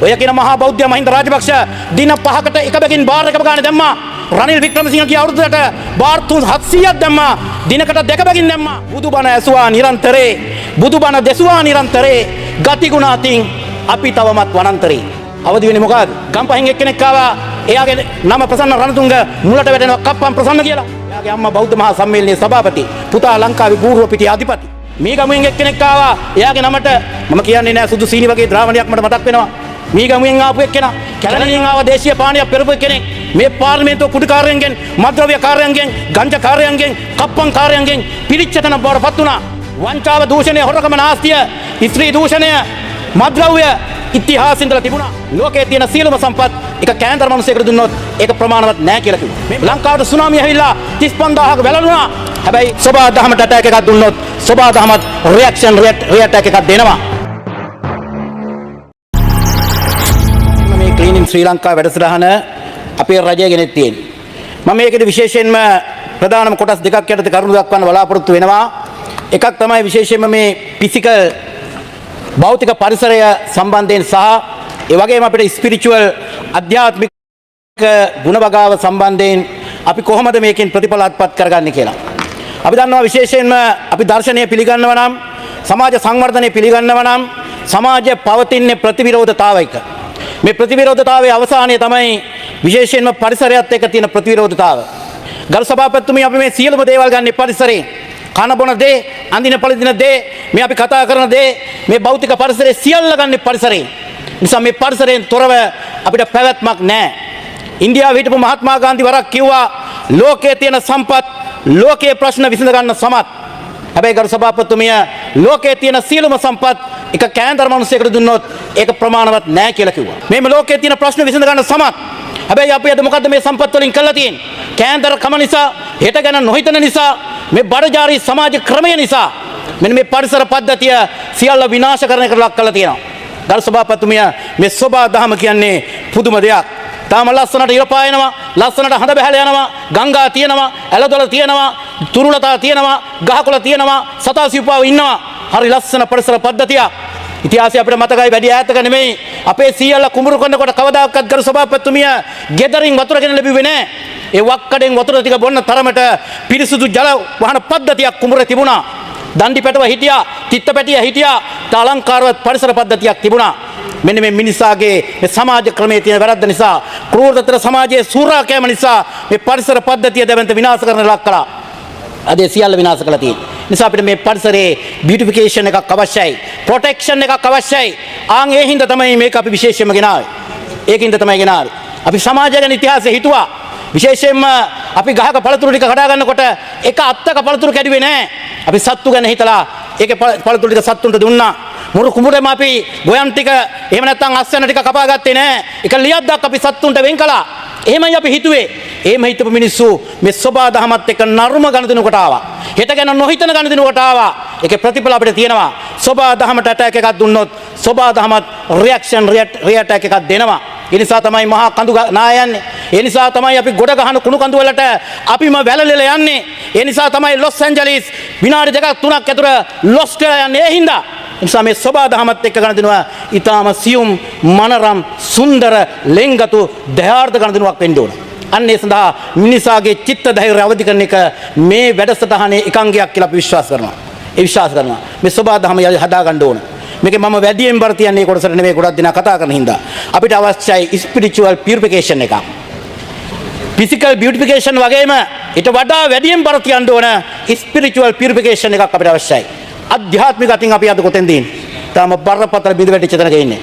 ඔය කියන මහා බෞද්ධ මහින්ද රාජපක්ෂ දින 5කට එක බැගින් බාර් එක ගන්න දැම්මා. රනිල් වික්‍රමසිංහ කිය අවුරුද්දට බාර් 700ක් දැම්මා. දිනකට දෙක බැගින් දැම්මා. බුදුබණ ඇසුවා නිරන්තරේ. බුදුබණ දෙසුවා නිරන්තරේ. ගතිගුණ අතින් අපි තවමත් වනාන්තරේ. අවදි වෙන්නේ මොකද? ගම්පහින් එක්කෙනෙක් ආවා. එයාගේ නම ප්‍රසන්න රණතුංග මුලට වැටෙනවා කප්පම් ප්‍රසන්න කියලා. එයාගේ අම්මා බෞද්ධ මහා සම්මේලනයේ සභාපති. පුතා ලංකාවේ පූර්ව පිටියේ අධිපති. මේ ගමුවෙන් එක්කෙනෙක් ආවා. එයාගේ නමට මම කියන්නේ නෑ සුදු සීනි වගේ ද්‍රාවණයක් මට මතක් වෙනවා. මේ ගමුවෙන් ආපු එක්කෙනා කැලණියෙන් ආව දේශීය පානයක් පෙරපු කෙනෙක්. මේ පාර්ලිමේන්තුව කුඩකාරයන්ගෙන්, මද්ද්‍රව්‍ය කාර්යයන්ගෙන්, ගංජා කාර්යයන්ගෙන්, කප්පම් කාර්යයන්ගෙන් පිරිච්ච තැන බවටපත් වුණා. වංචාව, දූෂණය, හොරකම, නාස්තිය, ස්ත්‍රී දූෂණය, මද්ද්‍රව්‍ය ඉතිහාසෙ ඉඳලා තිබුණා. ලෝකයේ තියෙන සියලුම සම්පත් එක කෑන්දර මිනිසෙකුට දුන්නොත් ඒක ප්‍රමාණවත් නැහැ කියලා කිව්වා. මේ ලංකාවට සුනාමිය ඇවිල්ලා 35000ක වැළලුණා. හැබැයි සෝබා දහමට ඇටැක් එකක් දුන්නොත් සෝබා දහමත් රියැක්ෂන් රියැටැක් එකක් දෙනවා. මේ ක්ලීනින් ශ්‍රී ලංකා වැඩසටහන අපේ රජය ගෙනෙත් තියෙන්නේ. මම මේකේ විශේෂයෙන්ම ප්‍රධානම කොටස් දෙකක් යටතේ කරුණු දක්වන්න බලාපොරොත්තු වෙනවා. එකක් තමයි විශේෂයෙන්ම මේ ෆිසිකල් භෞතික පරිසරය සම්බන්ධයෙන් සහ ඒ වගේම අපිට ස්පිරිචුවල් අධ්‍යාත්මික ගුණවගාව සම්බන්ධයෙන් අපි කොහොමද මේකෙන් ප්‍රතිඵල අත්පත් කරගන්නේ කියලා. අපි දන්නවා විශේෂයෙන්ම අපි දර්ශනය පිළිගන්නවා නම් සමාජ සංවර්ධනය පිළිගන්නවා නම් සමාජය පවතින්නේ ප්‍රතිවිරෝධතාවයක. මේ ප්‍රතිවිරෝධතාවයේ අවසානය තමයි විශේෂයෙන්ම පරිසරයත් එක්ක තියෙන ප්‍රතිවිරෝධතාව. ගරු සභාපතිතුමනි අපි මේ සියලුම දේවල් ගන්න පරිසරයෙන් කන බොන දේ, අඳින පළඳින දේ, මේ අපි කතා කරන දේ, මේ භෞතික පරිසරයේ සියල්ල ගන්න පරිසරයෙන්. නිසා මේ පරිසරයෙන් තොරව අපිට පැවැත්මක් නැහැ. ඉන්දියාවේ හිටපු මහත්මා ගාන්ධි වරක් කිව්වා ලෝකයේ තියෙන සම්පත් ලෝකයේ ප්‍රශ්න විසඳ ගන්න සමත්. හැබැයි ගරු සභාපතිතුමිය ලෝකයේ තියෙන සියලුම සම්පත් එක කෑන්දර මිනිසෙකුට දුන්නොත් ඒක ප්‍රමාණවත් නැහැ කියලා කිව්වා. මේ ලෝකයේ තියෙන ප්‍රශ්න විසඳ ගන්න සමත්. හැබැයි අපි අද මොකද්ද මේ සම්පත් වලින් කරලා තියෙන්නේ? කෑන්දර කම නිසා, හෙට ගැන නොහිතන නිසා, මේ බඩජාරී සමාජ ක්‍රමය නිසා මෙන්න මේ පරිසර පද්ධතිය සියල්ල විනාශ කරන එකට ලක් කරලා තියෙනවා. ගරු සභාපතිතුමිය මේ සෝබා දහම කියන්නේ පුදුම දෙයක්. තාම ලස්සනට ඉර පායනවා, ලස්සනට හඳ බහැල යනවා, ගංගා තියෙනවා, ඇලදොල තියෙනවා, තුරුලතා තියෙනවා, ගහකොළ තියෙනවා, සතා සිව්පාව ඉන්නවා. හරි ලස්සන පරිසර පද්ධතියක්. ඉතිහාසය අපිට මතකයි වැඩි ඈතක නෙමෙයි. අපේ සීයල්ලා කුඹුරු කරනකොට කවදාකවත් ගරු සභාපතිතුමිය ගෙදරින් වතුර ගෙන ලැබුවේ නැහැ. ඒ වක්කඩෙන් වතුර ටික බොන්න තරමට පිරිසුදු ජල වහන පද්ධතියක් කුඹුරේ තිබුණා. දණ්ඩි පැටව හිටියා, තිත්ත පැටිය හිටියා, අලංකාරවත් පරිසර පද්ධතියක් තිබුණා. මෙන්න මේ මිනිසාගේ මේ සමාජ ක්‍රමයේ තියෙන වැරද්ද නිසා, ක්‍රූරතර සමාජයේ සූරාකෑම නිසා මේ පරිසර පද්ධතිය දැවැන්ත විනාශ කරන්න ලක් කළා. අද සියල්ල විනාශ කළා තියෙන්නේ. නිසා අපිට මේ පරිසරයේ බියුටිෆිකේෂන් එකක් අවශ්‍යයි, ප්‍රොටෙක්ෂන් එකක් අවශ්‍යයි. ආන් ඒ හින්දා තමයි මේක අපි විශේෂයෙන්ම ගෙනාවේ. ඒකින්ද තමයි ගෙනාවේ. අපි සමාජය ගැන ඉතිහාසය හිතුවා. විශේෂයෙන්ම අපි ගහක පළතුරු ටික කඩා ගන්නකොට එක අත්තක පළතුරු කැඩුවේ නැහැ. අපි සත්තු ගැන හිතලා ඒකේ පළතුරු ටික සත්තුන්ට දුන්නා. මුරු කුඹුරේම අපි ගොයන් ටික එහෙම නැත්නම් අස්වැන්න ටික කපා ගත්තේ නැහැ. එක ලියද්දක් අපි සත්තුන්ට වෙන් කළා. එහෙමයි අපි හිතුවේ. එහෙම හිතපු මිනිස්සු මේ සෝබා දහමත් එක්ක නරුම ගණදිනුකට ආවා. හෙට ගැන නොහිතන ගණදිනුකට ආවා. ඒකේ ප්‍රතිඵල අපිට තියෙනවා. සෝබා දහමට ඇටැක් එකක් දුන්නොත් සෝබා දහමත් රියැක්ෂන් රියැටැක් එකක් දෙනවා. ඒ නිසා තමයි මහා කඳු නායන්නේ. ඒ නිසා තමයි අපි ගොඩ ගහන කුණු කඳු වලට අපිම වැළලෙලා යන්නේ. ඒ නිසා තමයි ලොස් ඇන්ජලිස් විනාඩි 2ක් 3ක් ඇතුළ ලොස් වෙලා යන්නේ. ඒ හින්දා නිසා මේ සෝබා දහමත් එක්ක ගණදිනුවා ඊටාම සියුම්, මනරම්, සුන්දර, ලෙන්ගතු, දයාර්ථ ගණදිනුවක් වෙන්න ඕන. අන්න ඒ සඳහා මිනිසාගේ චිත්ත ධෛර්යය අවදි කරන එක මේ වැඩසටහනේ එකංගයක් කියලා අපි විශ්වාස කරනවා. ඒ විශ්වාස කරනවා. මේ සෝබා දහම හදා ගන්න ඕන. මේක මම වැඩියෙන් බර තියන්නේ කොටසට නෙමෙයි, ගොඩක් දෙනා කතා කරන හින්දා. අපිට අවශ්‍යයි ස්පිරිචුවල් පියුරිෆිකේෂන් එකක්. ෆිසිකල් බියුටිෆිකේෂන් වගේම ඊට වඩා වැඩියෙන් බර තියන්න ඕන ස්පිරිචුවල් පියුරිෆිකේෂන් එකක් අපිට අවශ්‍යයි. අධ්‍යාත්මික අතින් අපි අද කොතෙන්ද ඉන්නේ? තාම බරපතල බිඳ වැටිච්ච තැනක ඉන්නේ.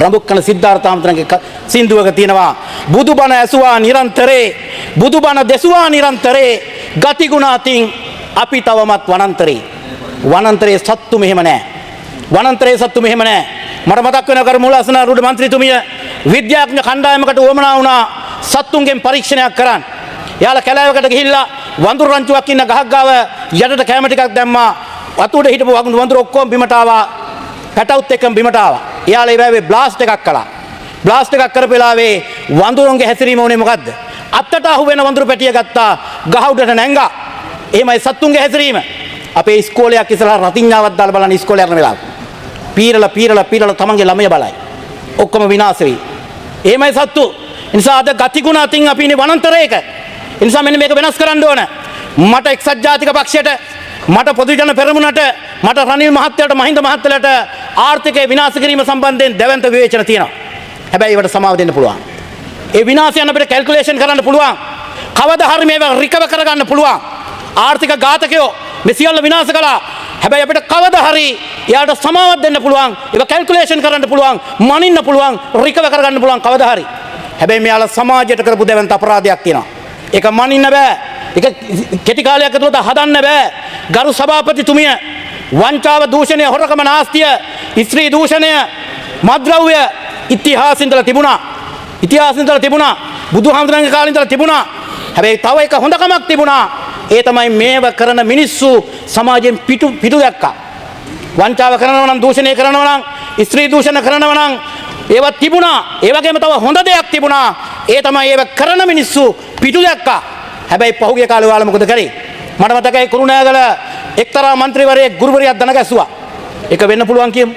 රඹුක්කන සිද්ධාර්ථ හාමුදුරන්ගේ සින්දුවක තියෙනවා බුදුබණ ඇසුවා නිරන්තරේ, බුදුබණ දෙසුවා නිරන්තරේ, ගතිගුණ අතින් අපි තවමත් වනාන්තරේ. වනාන්තරේ සත්තු මෙහෙම නැහැ. වනාන්තරේ සත්තු මෙහෙම නැහැ. මට මතක් වෙනවා කර මූලාසන රුඩ മന്ത്രിතුමිය විද්‍යාඥ කණ්ඩායමකට උවමනා වුණා සත්තුන්ගෙන් පරීක්ෂණයක් කරන්න. එයාලා කැලෑවකට ගිහිල්ලා වඳුරු රංචුවක් ඉන්න ගහක් ගාව යටට කැම ටිකක් දැම්මා. වතුරේ හිටපු වඳුරු ඔක්කොම බිමට ආවා. පැටවුත් එක්කම බිමට ආවා. එයාලා ඒ වෙලාවේ බ්ලාස්ට් එකක් කළා. බ්ලාස්ට් එකක් කරපු වෙලාවේ වඳුරුන්ගේ හැසිරීම උනේ මොකද්ද? අත්තට අහු වෙන වඳුරු පැටිය ගත්තා, ගහ උඩට නැංගා. එහෙමයි සත්තුන්ගේ හැසිරීම. අපේ ඉස්කෝලයක් ඉස්සරහා රතිඤ්ඤාවක් දාලා බලන්න ඉස්කෝලේ යන වෙලාව. පීරලා තමන්ගේ ළමයා බලයි. ඔක්කොම විනාශ වෙයි. එහෙමයි සත්තු. ඒ නිසා අද ගතිගුණ අතින් අපි ඉන්නේ වනාන්තරයක. ඒ නිසා මෙන්න මේක වෙනස් කරන්න ඕන. මට එක්සත් ජාතික පක්ෂයට, මට පොදු ජන පෙරමුණට, මට රනිල් මහත්තයාට, මහින්ද මහත්තයාට ආර්ථිකය විනාශ කිරීම සම්බන්ධයෙන් දැවැන්ත විවේචන තියෙනවා. හැබැයි ඒවට සමාව දෙන්න පුළුවන්. ඒ විනාශයන් අපිට කැල්කියුලේෂන් කරන්න පුළුවන්. කවදා හරි මේවා රිකවර් කරගන්න පුළුවන්. ආර්ථික ඝාතකයෝ මේ සියල්ල විනාශ කළා. හැබැයි අපිට කවදා හරි එයාට සමාවක් දෙන්න පුළුවන්. ඒක කැල්කියුලේෂන් කරන්න පුළුවන්, මනින්න පුළුවන්, රිකවර් කරගන්න පුළුවන් කවදා හරි. හැබැයි මෙයාලා සමාජයට කරපු දැවැන්ත අපරාධයක් තියෙනවා. ඒක මනින්න බෑ. ඒක කෙටි කාලයක් ඇතුළත හදන්න බෑ. ගරු සභාපතිතුමිය වංචාව, දූෂණය, හොරකම, නාස්තිය, ස්ත්‍රී දූෂණය, මත්ද්‍රව්‍ය ඉතිහාසෙන් ඉඳලා තිබුණා. ඉතිහාසෙන් ඉඳලා තිබුණා. බුදුහාමුදුරන්ගේ කාලේ ඉඳලා තිබුණා. හැබැයි තව එක හොඳකමක් තිබුණා. ඒ තමයි මේව කරන මිනිස්සු සමාජයෙන් පිටු දැක්කා. වංචාව කරනවා නම්, දූෂණය කරනවා නම්, ස්ත්‍රී දූෂණ කරනවා නම් ඒවා තිබුණා. ඒ වගේම තව හොඳ දෙයක් තිබුණා. ඒ තමයි ඒව කරන මිනිස්සු පිටු දැක්කා. හැබැයි පහුගිය කාලේ ඔයාලා මොකද කරේ? මට මතකයි කුරුණෑගල එක්තරා മന്ത്രിවරයෙක් ගුරුවරියක් දන ගැස්සුවා. ඒක වෙන්න පුළුවන් කියමු.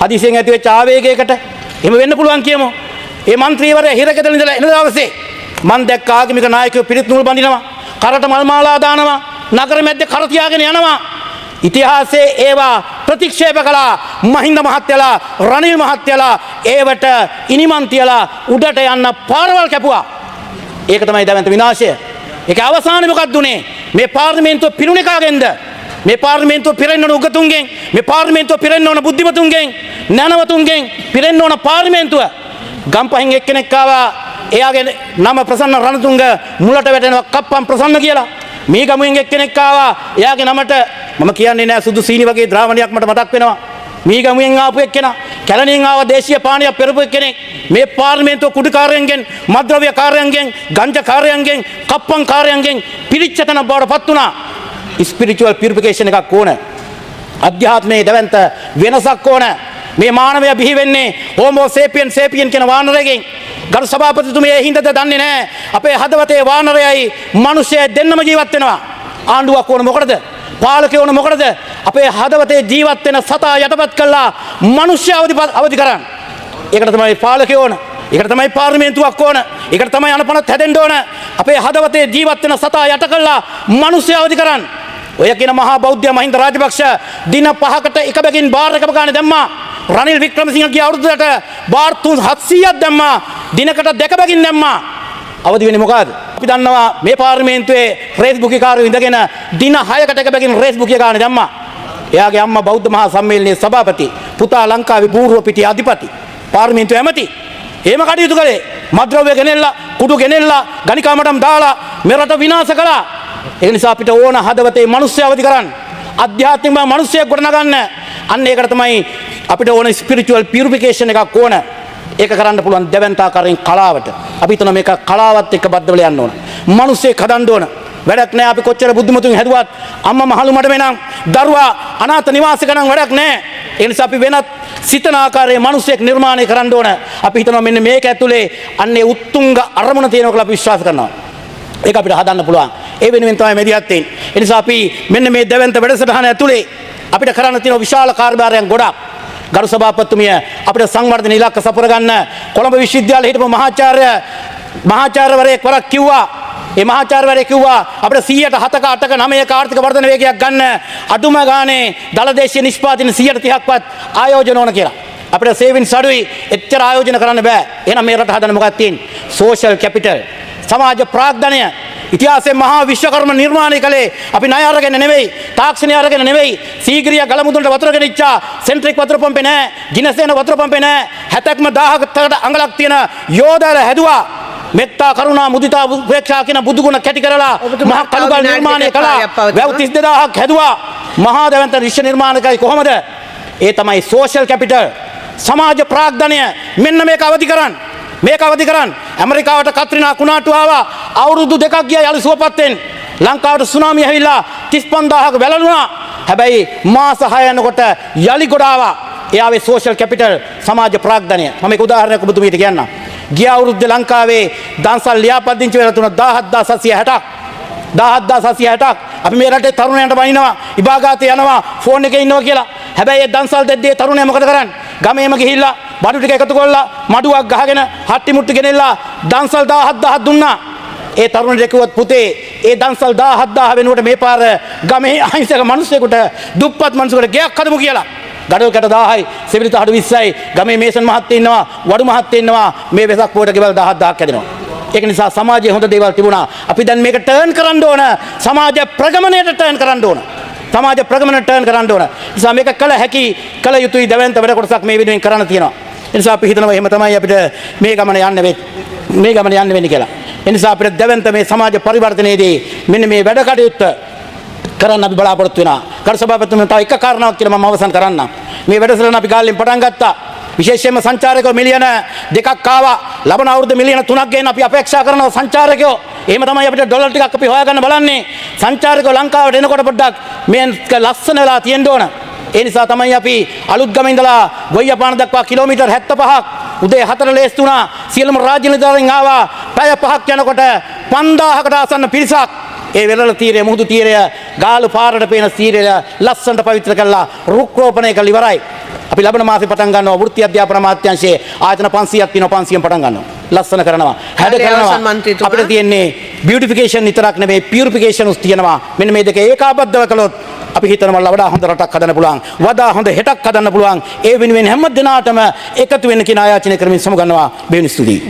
හදිසියෙන් ඇති වෙච්ච ආවේගයකට එහෙම වෙන්න පුළුවන් කියමු. ඒ മന്ത്രിවරයා හිරගෙදර ඉඳලා එන දවසේ මම දැක්ක ආගමික නායකයෝ පිරිත් නූල් බඳිනවා, කරට මල් මාලා දානවා, නගර මැද්දේ කර තියාගෙන යනවා. ඉතිහාසයේ ඒවා ප්‍රතික්ෂේප කළා. මහින්ද මහත්තයලා, රනිල් මහත්තයලා ඒවට ඉනිමන් තියලා උඩට යන්න පාරවල් කැපුවා. ඒක තමයි දැවැන්ත විනාශය. ඒක අවසානයේ මොකක්ද උනේ? මේ පාර්ලිමේන්තුව පිරුණේ කාගෙන්ද? මේ පාර්ලිමේන්තුව පිරෙන්න ඕන උගතුන්ගෙන්, මේ පාර්ලිමේන්තුව පිරෙන්න ඕන බුද්ධිමතුන්ගෙන්, නැනවතුන්ගෙන් පිරෙන්න ඕන පාර්ලිමේන්තුව. ගම්පහෙන් එක්කෙනෙක් ආවා, එයාගේ නම ප්‍රසන්න රණතුංග, මුලට වැටෙනවා කප්පම් ප්‍රසන්න කියලා. මේ ගමුවෙන් එක්කෙනෙක් ආවා, එයාගේ නමට මම කියන්නේ නෑ සුදු සීනි වගේ ද්‍රාවණයක් මට මතක් වෙනවා. මේ ගමුවෙන් ආපු එක්කෙනා, කැලණියෙන් ආව දේශීය පානයක් පෙරපු එක්කෙනෙක්. මේ පාර්ලිමේන්තුව කුඩුකාරයන්ගෙන්, මද්ද්‍රව්‍ය කාරයන්ගෙන්, ගංජා කාරයන්ගෙන්, කප්පම් කාරයන්ගෙන් පිරිච්ච තැනක් බවට පත් වුණා. ස්පිරිචුවල් පියුරිෆිකේෂන් එකක් ඕන. අධ්‍යාත්මයේ දැවැන්ත වෙනසක් ඕන. මේ මානවය බිහි වෙන්නේ හෝමෝ සේපියන් කියන වානරයෙන්. ගරු සභාපතිතුමිය ඒ හින්දාද දන්නේ නැහැ. අපේ හදවතේ වානරයයි මිනිස්සයයි දෙන්නම ජීවත් වෙනවා. ආණ්ඩුවක් ඕන මොකටද? පාලකයෝ ඕන මොකටද? අපේ හදවතේ ජීවත් වෙන සතා යටපත් කළා මිනිස්සය අවදි කරන්න. ඒකට තමයි පාලකයෝ ඕන. ඒකට තමයි පාර්ලිමේන්තුවක් ඕන. ඒකට තමයි අනපනත් හැදෙන්න ඕන. අපේ හදවතේ ජීවත් වෙන සතා යට කළා මිනිස්සය අවදි කරන්න. ඔය කියන මහා බෞද්ධ මහින්ද රාජපක්ෂ දින 5කට එක බැගින් බාර් එකම ගානේ දැම්මා. රනිල් වික්‍රමසිංහ ගිය අවුරුද්දට බාර් 700ක් දැම්මා. දිනකට දෙක බැගින් දැම්මා. අවදි වෙන්නේ මොකද? අපි දන්නවා මේ පාර්ලිමේන්තුවේ Facebook කාර්යෝ ඉඳගෙන දින 6කට එක බැගින් Facebook ගානේ දැම්මා. එයාගේ අම්මා බෞද්ධ මහා සම්මේලනයේ සභාපති, පුතා ලංකාවේ පූර්ව පිටිය අධිපති, පාර්ලිමේන්තු ඇමති. එහෙම කටයුතු කළේ. මද්ද්‍රව්‍ය ගෙනෙල්ලා, කුඩු ගෙනෙල්ලා, ගණිකාමටම් දාලා මෙරට විනාශ කළා. ඒ නිසා අපිට ඕන හදවතේ මිනිස්සු අවදි කරන්න. අධ්‍යාත්මික මිනිස්සෙක් ගොඩනගන්න. අන්න ඒකට තමයි අපිට ඕන ස්පිරිචුවල් පියුරිෆිකේෂන් එකක් ඕන. ඒක කරන්න පුළුවන් දැවැන්ත ආකාරයෙන් කලාවට. අපි හිතන මේක කලාවත් එක්ක බද්ධ වෙලා යන්න ඕන. මිනිස්සෙක් හදන්න ඕන. වැඩක් නෑ අපි කොච්චර බුද්ධිමතුන් හැදුවත් අම්මා මහලු මඩ වෙනම් දරුවා අනාථ නිවාසයක නම් වැඩක් නෑ. ඒ නිසා අපි වෙනත් සිතන ආකාරයේ මිනිස්සෙක් නිර්මාණය කරන්න ඕන. අපි හිතනවා මෙන්න මේක ඇතුලේ අන්නේ උත්තුංග අරමුණ තියෙනවා කියලා අපි විශ්වාස කරනවා. ඒක අපිට හදන්න පුළුවන්. ඒ වෙනුවෙන් තමයි මෙදිහත් තියෙන්නේ. ඒ නිසා අපි මෙන්න මේ දැවැන්ත වැඩසටහන ඇතුලේ අපිට කරන්න තියෙන විශාල කාර්යභාරයන් ගොඩක්. ගරු සභාපතිතුමිය අපිට සංවර්ධන ඉලක්ක සපුර ගන්න කොළඹ විශ්වවිද්‍යාලයේ හිටපු මහාචාර්යවරයෙක් වරක් කිව්වා. ඒ මහාචාර්යවරයෙක් කිව්වා අපිට 107ක 8ක 9ක ආර්ථික වර්ධන වේගයක් ගන්න අඩුම ගානේ දලදේශීය නිෂ්පාදන 130ක්වත් ආයෝජන ඕන කියලා. අපිට සේවින්ස් අඩුයි, එච්චර ආයෝජන කරන්න බෑ. එහෙනම් මේ රට හදන්න මොකක්ද තියෙන්නේ? සෝෂල් කැපිටල්, සමාජ ප්‍රාග්ධනය. ඉතිහාසයේ මහා විශ්වකර්ම නිර්මාණය කළේ අපි ණය අරගෙන නෙවෙයි, තාක්ෂණය අරගෙන නෙවෙයි. සීගිරිය ගලමුදුන්ට වතුර ගෙනිච්චා. සෙන්ට්‍රික් වතුර පම්පේ නැහැ, ජිනසේන වතුර පම්පේ නැහැ. 70ක්ම 1000කට අඟලක් තියෙන යෝධාල හැදුවා. මෙත්තා කරුණා මුදිතා උපේක්ෂා කියන බුදුගුණ කැටි කරලා මහා කලුගල් නිර්මාණය කළා. වැව් 32000ක් හැදුවා. මහා දැවැන්ත විශ්ව නිර්මාණකයි කොහොමද? ඒ තමයි සෝෂල් කැපිටල්, සමාජ ප්‍රාග්ධනය. මෙන්න මේක අවදි කරන්න. මේක අවදි කරන්න. ඇමරිකාවට කත්රිනා කුණාටු ආවා. අවුරුදු 2ක් ගියා යලි සුවපත් වෙන්න. ලංකාවට සුනාමිය ඇවිල්ලා 35000ක වැළලුණා. හැබැයි මාස 6 යනකොට යලි ගොඩ ආවා. එයාවේ සෝෂල් කැපිටල්, සමාජ ප්‍රාග්ධනය. මම එක උදාහරණයක් ඔබතුමීට කියන්නම්. ගිය අවුරුද්දේ ලංකාවේ දන්සල් ලියාපදිංචි වෙලා තුන 17760ක්. 17760ක් අපි මේ රටේ තරුණයන්ට බනිනවා ඉබාගාතේ යනවා ෆෝන් එකේ ඉන්නවා කියලා. හැබැයි ඒ දන්සල් දෙද්දී තරුණයා මොකද කරන්නේ? ගමේම ගිහිල්ලා බඩු ටික එකතු කරලා මඩුවක් ගහගෙන හට්ටි මුට්ටි ගෙනෙල්ලා දන්සල් 17000ක් දුන්නා. ඒ තරුණට කිව්වත් පුතේ ඒ දන්සල් 17000 වෙනුවට මේ පාර ගමේ අහිංසක මිනිස්සුෙකුට දුප්පත් මිනිසෙකුට ගෙයක් හදමු කියලා. ගඩොල් කට 1000යි සෙබිලිත හඩු 20යි ගමේ මේසන් මහත්තයා ඉන්නවා වඩු මහත්තයා ඉන්නවා මේ වෙසක් පොයට ගෙවල් 17000ක් හැදෙනවා. ඒක නිසා සමාජයේ හොඳ දේවල් තිබුණා. අපි දැන් මේක ටර්න් කරන්න ඕන. සමාජ ප්‍රගමණයට ටර්න් කරන්න ඕන. සමාජ ප්‍රගමණයට ටර්න් කරන්න ඕන. නිසා මේක කළ හැකි කළ යුතුයි දැවැන්ත වැඩ කොටසක් මේ වෙනුවෙන් කරන්න තියෙනවා. ඒ නිසා අපි හිතනවා එහෙම තමයි අපිට මේ ගමන යන්න වෙන්නේ කියලා. ඒ නිසා අපිට දැවැන්ත මේ සමාජ පරිවර්තනයේදී මෙන්න මේ වැඩ කටයුත්ත කරන්න අපි බලාපොරොත්තු වෙනවා. කර සභාපතිතුමා තව එක කාරණාවක් කියලා මම අවසන් කරන්නම්. මේ වැඩසටහන අපි ගාල්ලෙන් පටන් ගත්තා. විශේෂයෙන්ම සංචාරකයෝ මිලියන 2ක් ආවා. ලබන අවුරුද්ද මිලියන 3ක් ගෙන්න අපි අපේක්ෂා කරනවා සංචාරකයෝ. එහෙම තමයි අපිට ඩොලර් ටිකක් අපි හොයාගන්න බලන්නේ. සංචාරකයෝ ලංකාවට එනකොට පොඩ්ඩක් මේක ලස්සන වෙලා තියෙන්න ඕන. ඒ නිසා තමයි අපි අලුත්ගම ඉඳලා ගොයියාපාන දක්වා කිලෝමීටර් 75ක් උදේ 4 ලේස්තු වුණා. සියලුම රාජ්‍ය නිලධාරීන් ආවා. පැය 5ක් යනකොට 5000කට ආසන්න පිරිසක් ඒ වෙරළ තීරය මුහුදු තීරය ගාලු පාරට පේන තීරය ලස්සනට පවිත්‍ර කරලා රුක් රෝපණය කරලා ඉවරයි. අපි ලබන මාසේ පටන් ගන්නවා වෘත්ති අධ්‍යාපන අමාත්‍යාංශයේ ආයතන 500ක් තියෙනවා 500න් පටන් ගන්නවා. ලස්සන කරනවා. හැඩ කරනවා. අපිට තියෙන්නේ බියුටිෆිකේෂන් විතරක් නෙවෙයි පියුරිෆිකේෂන් උස් තියෙනවා. මෙන්න මේ දෙක ඒකාබද්ධව කළොත් අපි හිතනවා වඩා හොඳ රටක් හදන්න පුළුවන්. වඩා හොඳ හෙටක් හදන්න පුළුවන්. ඒ වෙනුවෙන් හැම දිනාටම එකතු වෙන්න කියන ආයාචනය කරමින් සමුගන්නවා. බෙහෙවින් ස්තුතියි.